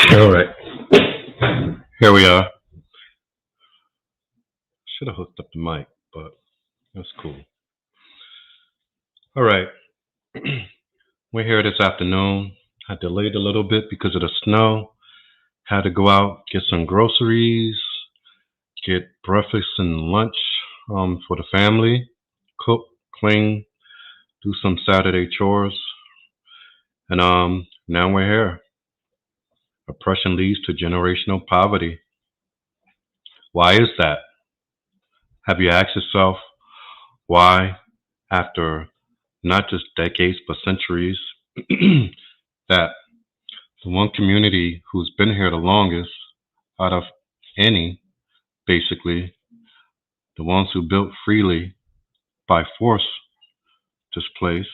All right, here we are. Should have hooked up the mic, but that's cool. All right, we're here this afternoon. I delayed a little bit because of the snow. Had to go out, get some groceries, get breakfast and lunch for the family, cook, clean, do some Saturday chores, and now we're here. Oppression leads to generational poverty. Why is that? Have you asked yourself why, after not just decades but centuries, that the one community who's been here the longest out of any, basically, the ones who built freely by force this place,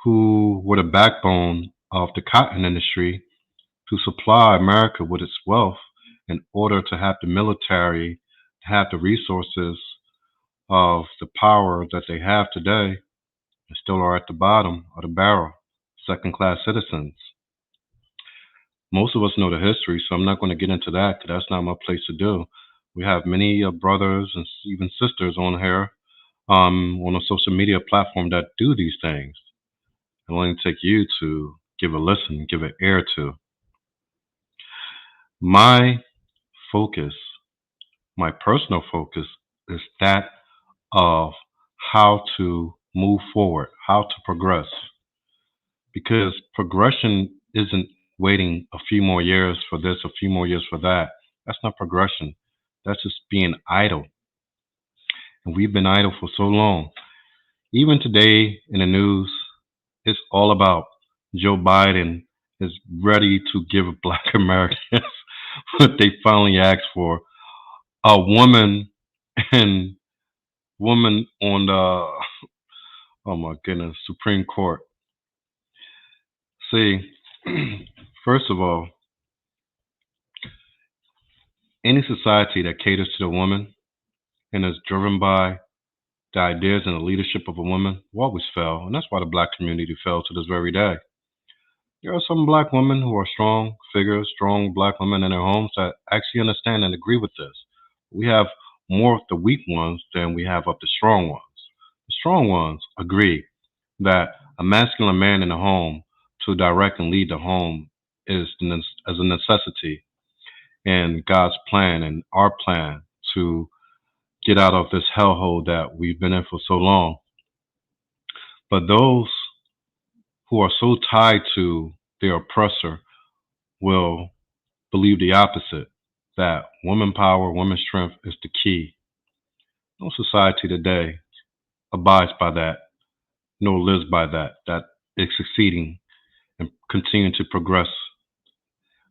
who were the backbone of the cotton industry to supply America with its wealth in order to have the military, to have the resources of the power that they have today, and still are at the bottom of the barrel, second class citizens. Most of us know the history, so I'm not going to get into that because that's not my place to do. We have many brothers and even sisters on here on a social media platform that do these things. It will only take you to give a listen, give an ear to. My focus, my personal focus, is that of how to move forward, how to progress. Because progression isn't waiting a few more years for this, a few more years for that. That's not progression. That's just being idle. And we've been idle for so long. Even today in the news, it's all about Joe Biden is ready to give black Americans what they finally asked for. A woman and woman on the oh my goodness, Supreme Court. See, first of all, any society that caters to the woman and is driven by the ideas and the leadership of a woman will always fail. And that's why the black community fell to this very day. There are some black women who are strong figures, strong black women in their homes that actually understand and agree with this. We have more of the weak ones than we have of the strong ones. The strong ones agree that a masculine man in the home to direct and lead the home as a necessity in God's plan and our plan to get out of this hellhole that we've been in for so long. But those who are so tied to their oppressor will believe the opposite, that woman power, woman strength is the key. No society today abides by that, nor lives by that, that is succeeding and continuing to progress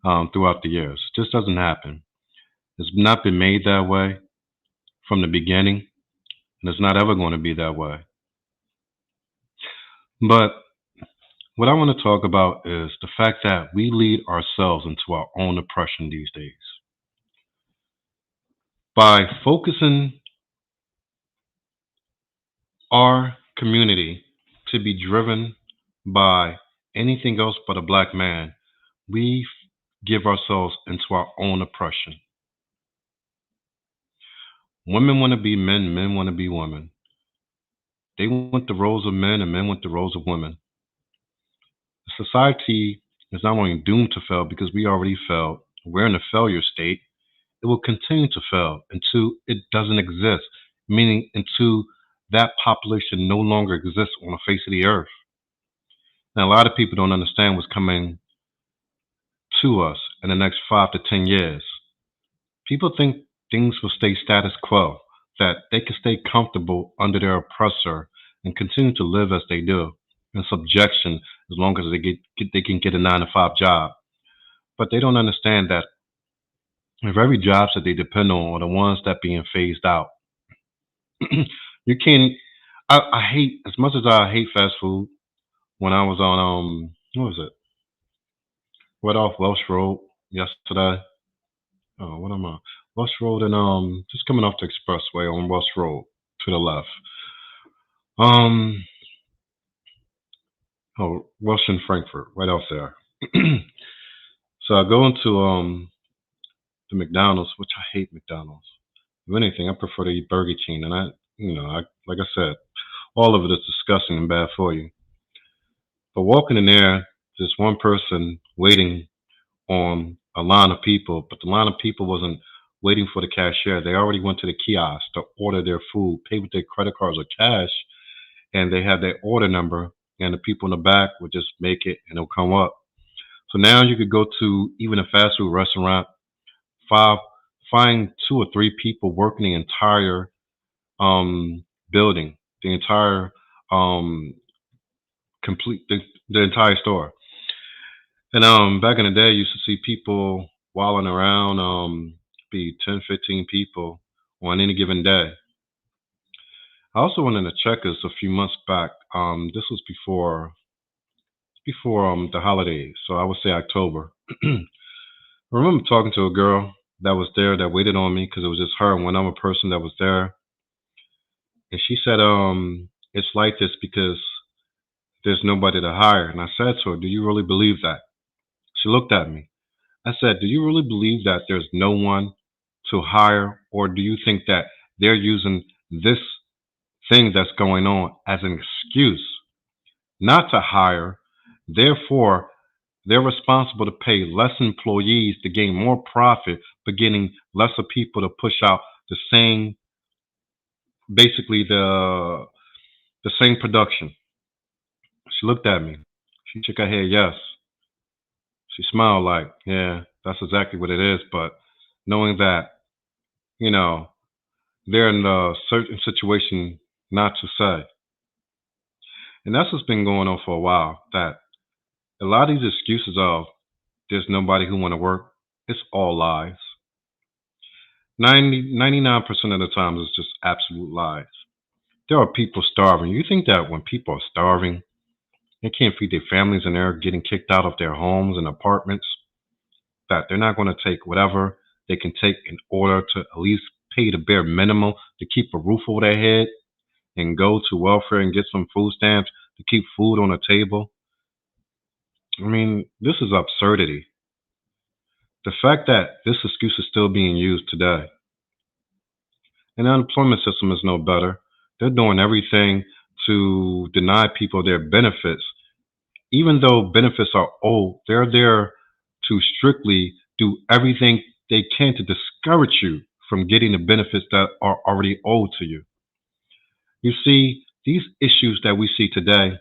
throughout the years. It just doesn't happen. It's not been made that way from the beginning, and it's not ever going to be that way. But what I want to talk about is the fact that we lead ourselves into our own oppression these days. By focusing our community to be driven by anything else but a black man, we give ourselves into our own oppression. Women want to be men, men want to be women. They want the roles of men, and men want the roles of women. Society is not only doomed to fail because we already failed, we're in a failure state. It will continue to fail until it doesn't exist, meaning until that population no longer exists on the face of the earth. Now, a lot of people don't understand what's coming to us in the next 5 to 10 years. People think things will stay status quo, that they can stay comfortable under their oppressor and continue to live as they do in subjection as long as they can get a 9 to 5 job. But they don't understand that the very jobs that they depend on are the ones that being phased out. You can I hate as much as I hate fast food. When I was on what was it? Right off Welsh Road yesterday. Oh, what am I? Welsh Road and just coming off the expressway on Welsh Road to the left. Um oh Welsh and Frankfurt, right off there. So I go into the McDonald's, which I hate McDonald's. If anything, I prefer to eat Burger King, and I like I said, all of it is disgusting and bad for you. But walking in there, there's one person waiting on a line of people, but the line of people wasn't waiting for the cashier. They already went to the kiosk to order their food, pay with their credit cards or cash, and they had their order number, and the people in the back would just make it and it'll come up. So now you could go to even a fast food restaurant, five, find two or three people working the entire building, the entire um, complete the entire store. And back in the day, you used to see people walling around, be 10, 15 people on any given day. I also went into Checkers a few months back. This was before the holidays, so I would say October. I remember talking to a girl that was there that waited on me because it was just her and one other person that was there, and she said, "It's like this because there's nobody to hire." And I said to her, "Do you really believe that?" She looked at me. I said, "Do you really believe that there's no one to hire, or do you think that they're using this thing that's going on as an excuse not to hire? Therefore, they're responsible to pay less employees to gain more profit, but getting lesser people to push out the same, basically the same production." She looked at me. She shook her head, yes. She smiled like, yeah, that's exactly what it is. But knowing that, you know, they're in a certain situation not to say. And that's what's been going on for a while. That a lot of these excuses of there's nobody who want to work, it's all lies. 99% of the time, it's just absolute lies. There are people starving. You think that when people are starving, they can't feed their families and they're getting kicked out of their homes and apartments, that they're not going to take whatever they can take in order to at least pay the bare minimum to keep a roof over their head and go to welfare and get some food stamps to keep food on the table? I mean, this is absurdity. The fact that this excuse is still being used today, and the unemployment system is no better. They're doing everything to deny people their benefits. Even though benefits are owed, they're there to strictly do everything they can to discourage you from getting the benefits that are already owed to you. You see, these issues that we see today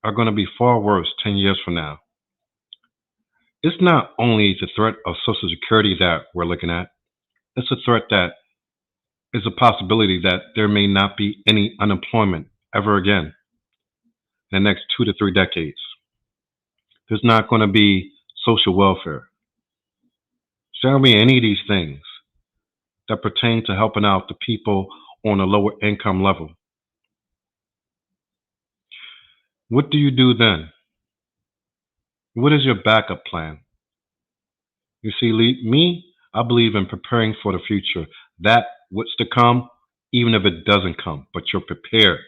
are going to be far worse 10 years from now. It's not only the threat of Social Security that we're looking at, it's a threat that is a possibility that there may not be any unemployment ever again in the next 2 to 3 decades. There's not going to be social welfare. There won't be any of these things that pertain to helping out the people on a lower income level. What do you do then? What is your backup plan? You see, me, I believe in preparing for the future. That what's to come, even if it doesn't come, but you're prepared.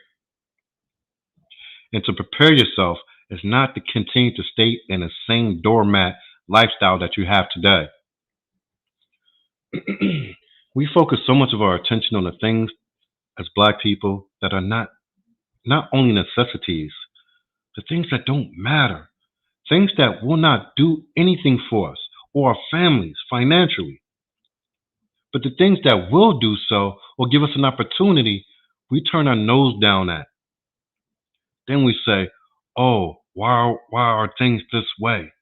And to prepare yourself is not to continue to stay in the same doormat lifestyle that you have today. We focus so much of our attention on the things as black people that are not only necessities, the things that don't matter, things that will not do anything for us or our families financially. But the things that will do so or give us an opportunity, we turn our nose down at. Then we say, oh, why are things this way?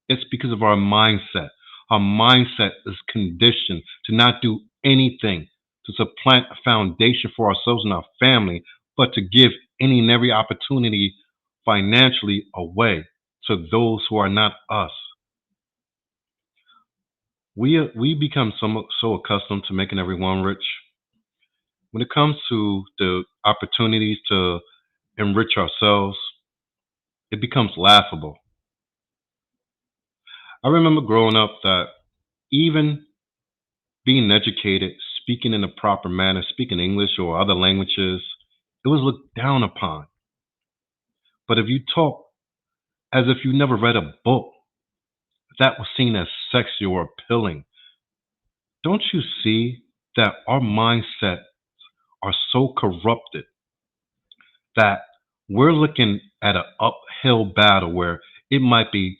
It's because of our mindset. Our mindset is conditioned to not do anything to supplant a foundation for ourselves and our family, but to give any and every opportunity financially away to those who are not us. We become so accustomed to making everyone rich. When it comes to the opportunities to enrich ourselves, it becomes laughable. I remember growing up that even being educated, speaking in a proper manner, speaking English or other languages, it was looked down upon. But if you talk as if you never read a book, that was seen as sexy or appealing. Don't you see that our mindsets are so corrupted that we're looking at an uphill battle where it might be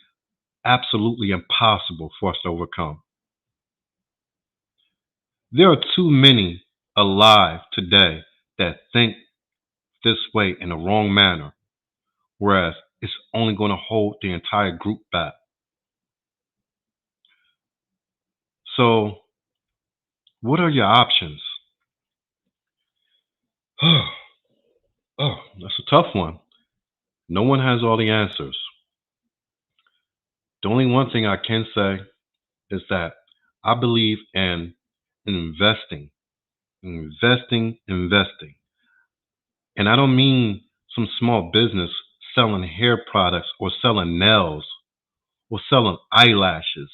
absolutely impossible for us to overcome? There are too many alive today that think this way in the wrong manner, whereas it's only going to hold the entire group back. So, what are your options? Oh, that's a tough one. No one has all the answers. The only one thing I can say is that I believe in investing, investing. And I don't mean some small business selling hair products or selling nails or selling eyelashes.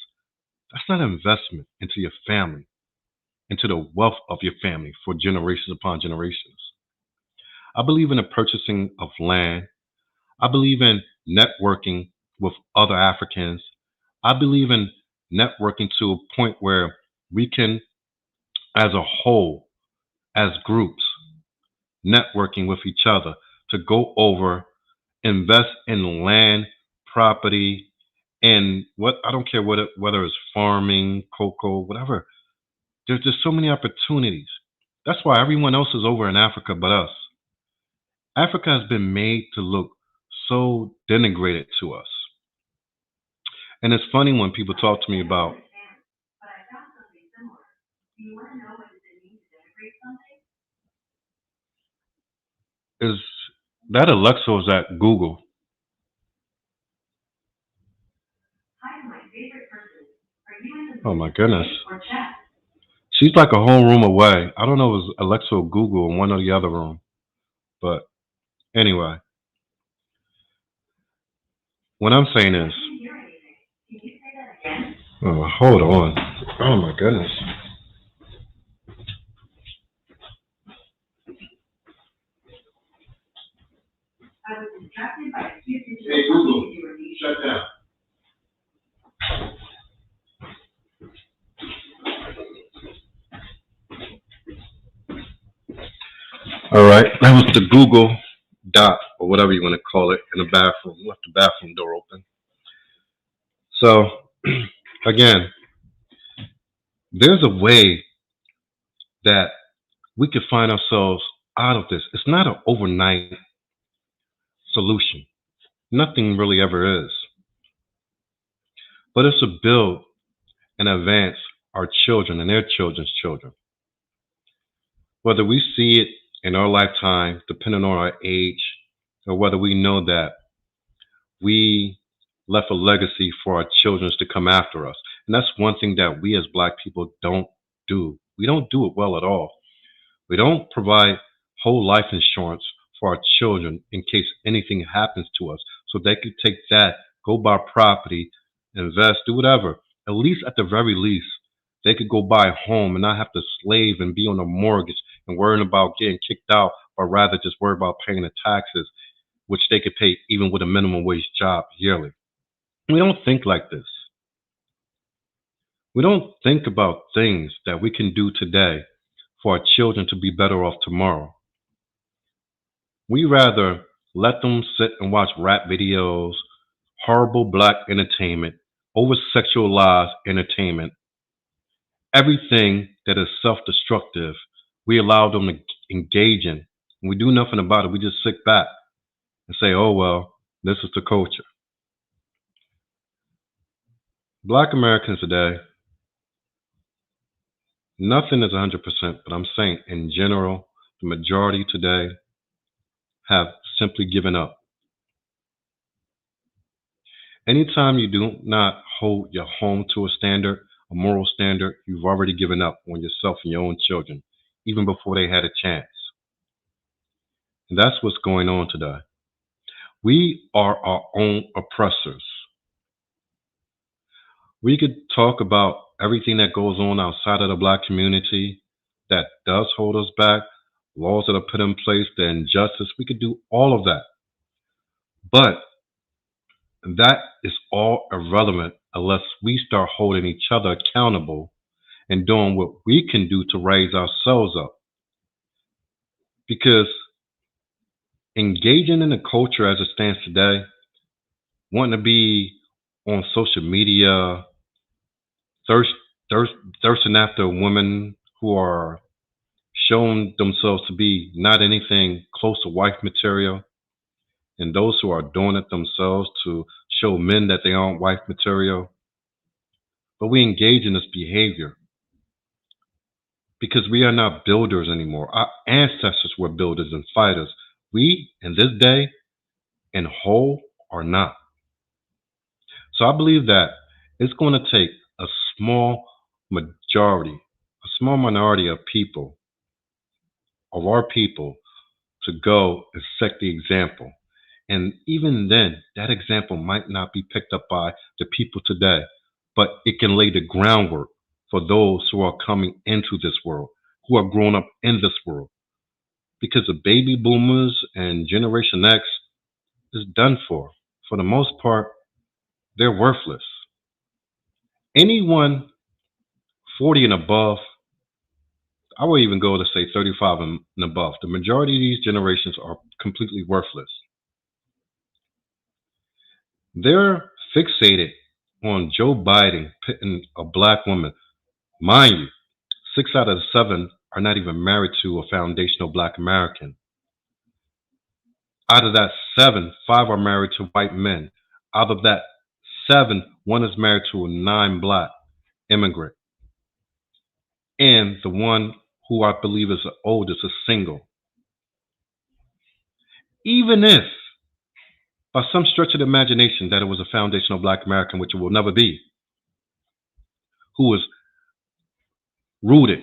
That's not investment into your family, into the wealth of your family for generations upon generations. I believe in the purchasing of land. I believe in networking with other Africans. I believe in networking to a point where we can, as a whole, as groups, networking with each other to go over, invest in land, property, and what I don't care whether it's farming, cocoa, whatever. There's just so many opportunities. That's why everyone else is over in Africa but us. Africa has been made to look so denigrated to us. And it's funny when people talk to me about is that Alexa was at Google. Oh my goodness. She's like a whole room away. I don't know if it's Alexa or Google in one or the other room. But anyway, what I'm saying is, oh, hold on. Oh my goodness. Hey Google, shut down. All right, that was the Google Dot or whatever you want to call it in the bathroom. Left the bathroom door open. So again, there's a way that we could find ourselves out of this. It's not an overnight solution. Nothing really ever is. But it's to build and advance our children and their children's children. Whether we see it in our lifetime, depending on our age, or whether we know that we left a legacy for our children to come after us. And that's one thing that we as black people don't do. We don't do it well at all. We don't provide whole life insurance for our children in case anything happens to us. So they could take that, go buy property, invest, do whatever. At least at the very least, they could go buy a home and not have to slave and be on a mortgage and worrying about getting kicked out, or rather just worry about paying the taxes, which they could pay even with a minimum wage job yearly. We don't think like this. We don't think about things that we can do today for our children to be better off tomorrow. We rather let them sit and watch rap videos, horrible black entertainment, over sexualized entertainment, everything that is self destructive. We allow them to engage in. And we do nothing about it. We just sit back and say, oh, well, this is the culture. Black Americans today, nothing is 100%, but I'm saying in general, the majority today have simply given up. Anytime you do not hold your home to a standard, a moral standard, you've already given up on yourself and your own children, even before they had a chance. And that's what's going on today. We are our own oppressors. We could talk about everything that goes on outside of the black community that does hold us back, laws that are put in place, the injustice. We could do all of that. But that is all irrelevant unless we start holding each other accountable and doing what we can do to raise ourselves up. Because engaging in the culture as it stands today, wanting to be on social media, thirst, thirst, thirsting after women who are showing themselves to be not anything close to wife material, and those who are doing it themselves to show men that they aren't wife material. But we engage in this behavior because we are not builders anymore. Our ancestors were builders and fighters. We, in this day, in whole, are not. So I believe that it's going to take a small majority, a small minority of people, of our people, to go and set the example. And even then, that example might not be picked up by the people today, but it can lay the groundwork for those who are coming into this world, who are growing up in this world. Because the baby boomers and Generation X is done for. For the most part, they're worthless. Anyone 40 and above, I would even go to say 35 and above, the majority of these generations are completely worthless. They're fixated on Joe Biden pitting a black woman. Mind you, 6 out of 7 are not even married to a foundational black American. Out of that 7, 5 are married to white men. Out of that 7, one is married to a non-black immigrant. And the one who I believe is the oldest is single. Even if, by some stretch of the imagination, that it was a foundational black American, which it will never be, who was rooted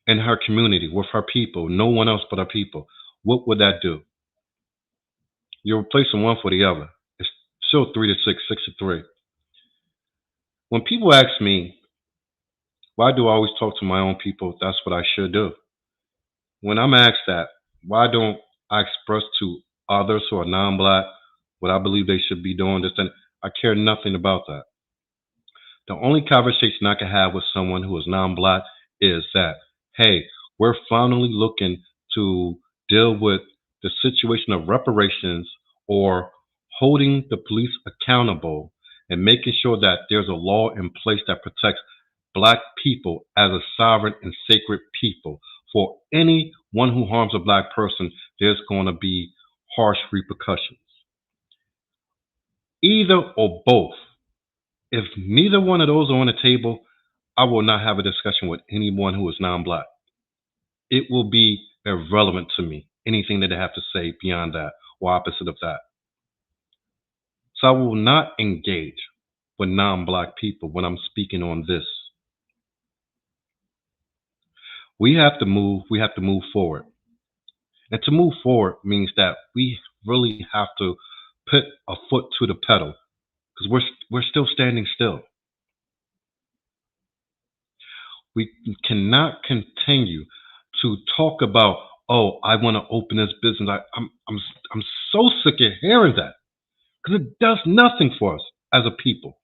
in her community with her people, no one else but her people, what would that do? You're replacing one for the other. It's still 3 to 6, 6 to 3. When people ask me, why do I always talk to my own people? That's what I should do. When I'm asked that, why don't I express to others who are non-black what I believe they should be doing? This and I care nothing about that. The only conversation I can have with someone who is non-black is that, hey, we're finally looking to deal with the situation of reparations or holding the police accountable and making sure that there's a law in place that protects black people as a sovereign and sacred people. For anyone who harms a black person, there's going to be harsh repercussions. Either or both. If neither one of those are on the table, I will not have a discussion with anyone who is non-black. It will be irrelevant to me, anything that they have to say beyond that or opposite of that. So I will not engage with non-black people when I'm speaking on this. We have to move forward. And to move forward means that we really have to put a foot to the pedal because we're still standing still. We cannot continue to talk about, oh, I want to open this business. I'm so sick of hearing that because it does nothing for us as a people.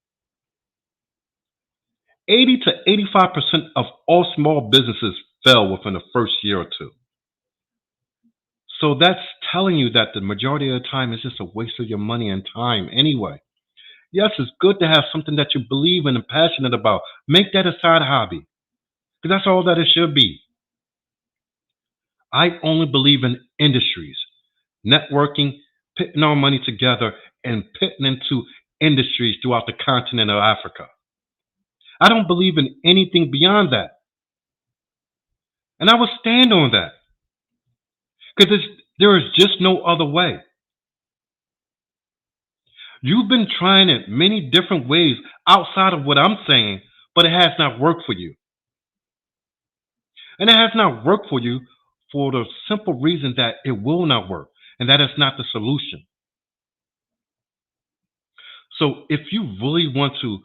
80 to 85% of all small businesses fail within the first year or two. So that's telling you that the majority of the time is just a waste of your money and time anyway. Yes, it's good to have something that you believe in and passionate about. Make that a side hobby because that's all that it should be. I only believe in industries, networking, putting our money together and putting into industries throughout the continent of Africa. I don't believe in anything beyond that. And I will stand on that because there is just no other way. You've been trying it many different ways outside of what I'm saying, but it has not worked for you. And it has not worked for you for the simple reason that it will not work, and that is not the solution. So if you really want to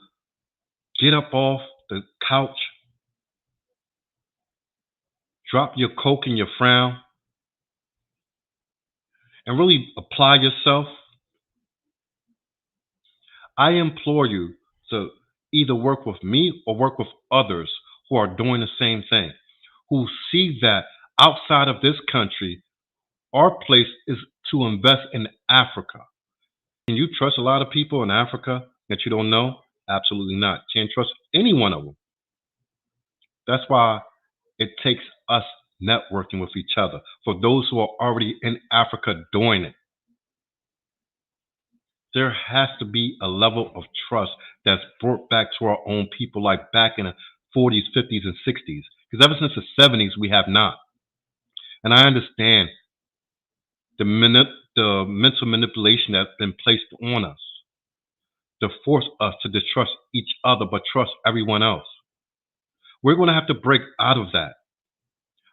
get up off the couch, drop your coke and your frown, and really apply yourself, I implore you to either work with me or work with others who are doing the same thing, who see that outside of this country, our place is to invest in Africa. Can you trust a lot of people in Africa that you don't know? Absolutely not. Can't trust any one of them. That's why it takes us networking with each other. For those who are already in Africa doing it, there has to be a level of trust that's brought back to our own people, like back in the 40s, 50s, and 60s. Because ever since the 70s, we have not. And I understand the mental manipulation that's been placed on us to force us to distrust each other but trust everyone else. We're going to have to break out of that.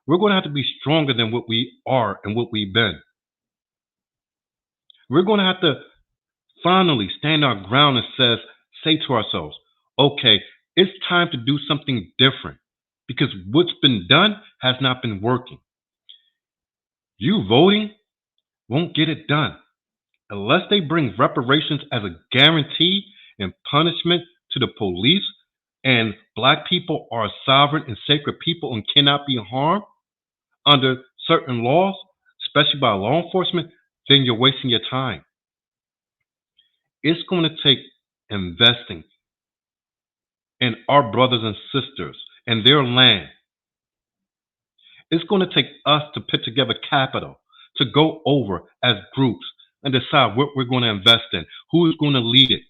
We're going to have to be stronger than what we are and what we've been. We're going to have to finally stand our ground and say to ourselves, okay, it's time to do something different because what's been done has not been working. You voting won't get it done unless they bring reparations as a guarantee and punishment to the police, and black people are sovereign and sacred people and cannot be harmed under certain laws, especially by law enforcement, then you're wasting your time. It's going to take investing in our brothers and sisters and their land. It's going to take us to put together capital to go over as groups and decide what we're going to invest in, who is going to lead it.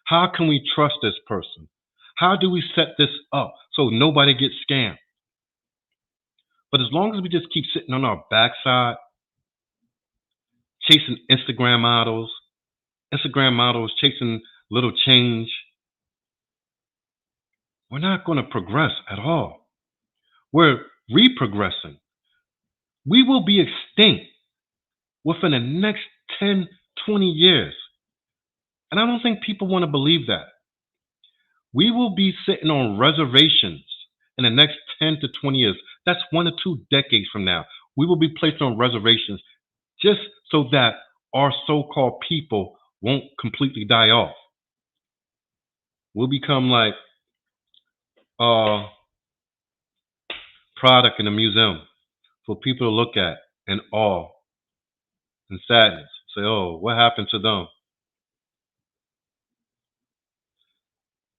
How can we trust this person? How do we set this up so nobody gets scammed? But as long as we just keep sitting on our backside, chasing Instagram models chasing little change, we're not going to progress at all. We're reprogressing. We will be extinct within the next 10, 20 years. And I don't think people want to believe that. We will be sitting on reservations in the next 10 to 20 years. That's 1 or 2 decades from now. We will be placed on reservations just so that our so-called people won't completely die off. We'll become like a product in a museum for people to look at in awe and sadness. Say, oh, what happened to them?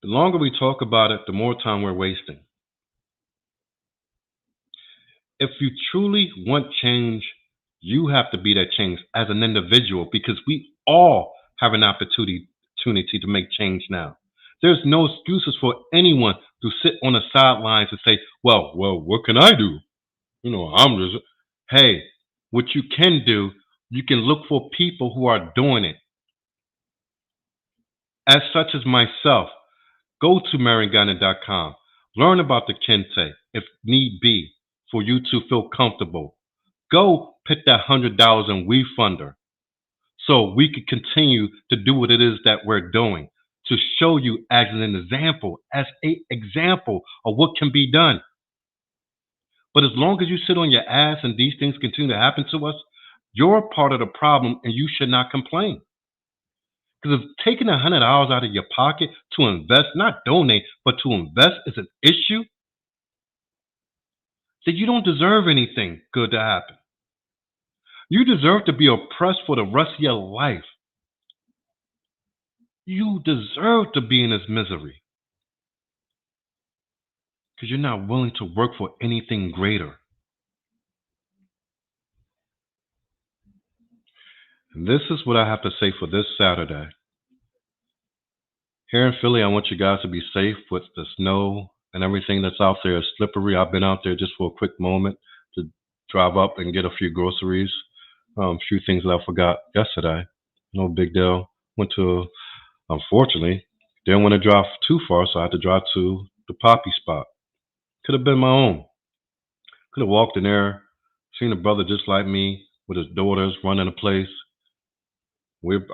The longer we talk about it, the more time we're wasting. If you truly want change, you have to be that change as an individual, because we all have an opportunity to make change now. There's no excuses for anyone to sit on the sidelines and say, well, what can I do? Hey, what you can do, you can look for people who are doing it. As such as myself, go to marangana.com. Learn about the Kente if need be for you to feel comfortable. Go put that $100 in WeFunder so we can continue to do what it is that we're doing, to show you as an example of what can be done. But as long as you sit on your ass and these things continue to happen to us, you're part of the problem and you should not complain. Because if taking $100 out of your pocket to invest, not donate, but to invest is an issue, then you don't deserve anything good to happen. You deserve to be oppressed for the rest of your life. You deserve to be in this misery because you're not willing to work for anything greater. And this is what I have to say for this Saturday. Here in Philly, I want you guys to be safe with the snow and everything that's out there is slippery. I've been out there just for a quick moment to drive up and get a few groceries, a few things that I forgot yesterday. No big deal. Unfortunately, didn't want to drive too far, so I had to drive to the Poppy spot. Could have been my own. Could have walked in there, seen a brother just like me with his daughters running a place.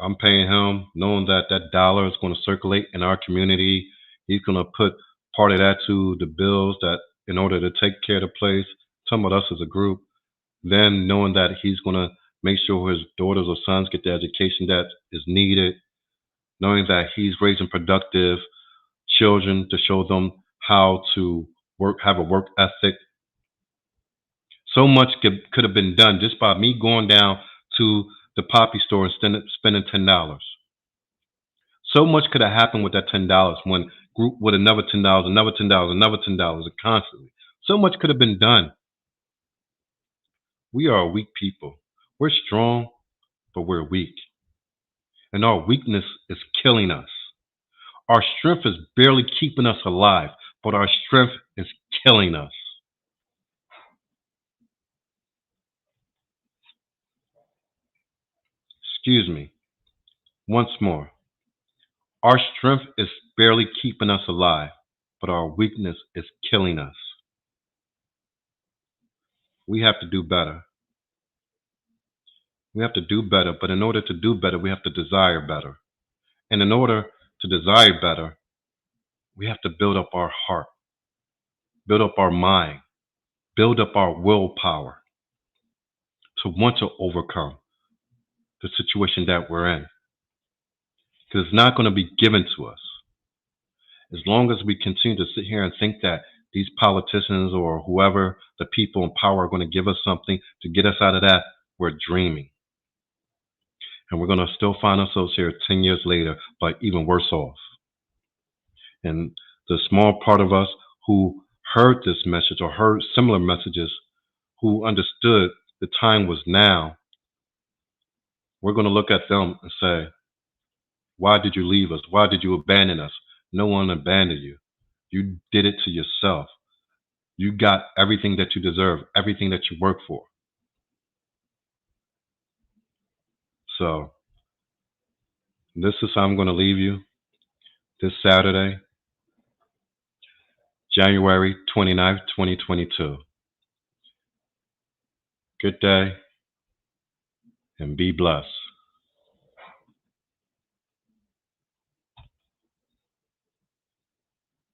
I'm paying him, knowing that dollar is going to circulate in our community. He's going to put part of that to the bills that in order to take care of the place, talking about us as a group. Then knowing that he's going to make sure his daughters or sons get the education that is needed. Knowing that he's raising productive children, to show them how to work, have a work ethic. So much could have been done just by me going down to the Poppy store and spending $10. So much could have happened with that $10 when group with another $10, another $10, another $10, and constantly. So much could have been done. We are a weak people. We're strong, but we're weak. And our weakness is killing us. Our strength is barely keeping us alive, but our strength is killing us. Excuse me. Once more. Our strength is barely keeping us alive, but our weakness is killing us. We have to do better. We have to do better, but in order to do better, we have to desire better. And in order to desire better, we have to build up our heart, build up our mind, build up our willpower to want to overcome the situation that we're in. Because it's not going to be given to us. As long as we continue to sit here and think that these politicians or whoever, the people in power, are going to give us something to get us out of that, we're dreaming. And we're going to still find ourselves here 10 years later, but even worse off. And the small part of us who heard this message or heard similar messages, who understood the time was now, we're going to look at them and say, why did you leave us? Why did you abandon us? No one abandoned you. You did it to yourself. You got everything that you deserve, everything that you work for. So this is how I'm going to leave you this Saturday, January 29th, 2022. Good day and be blessed.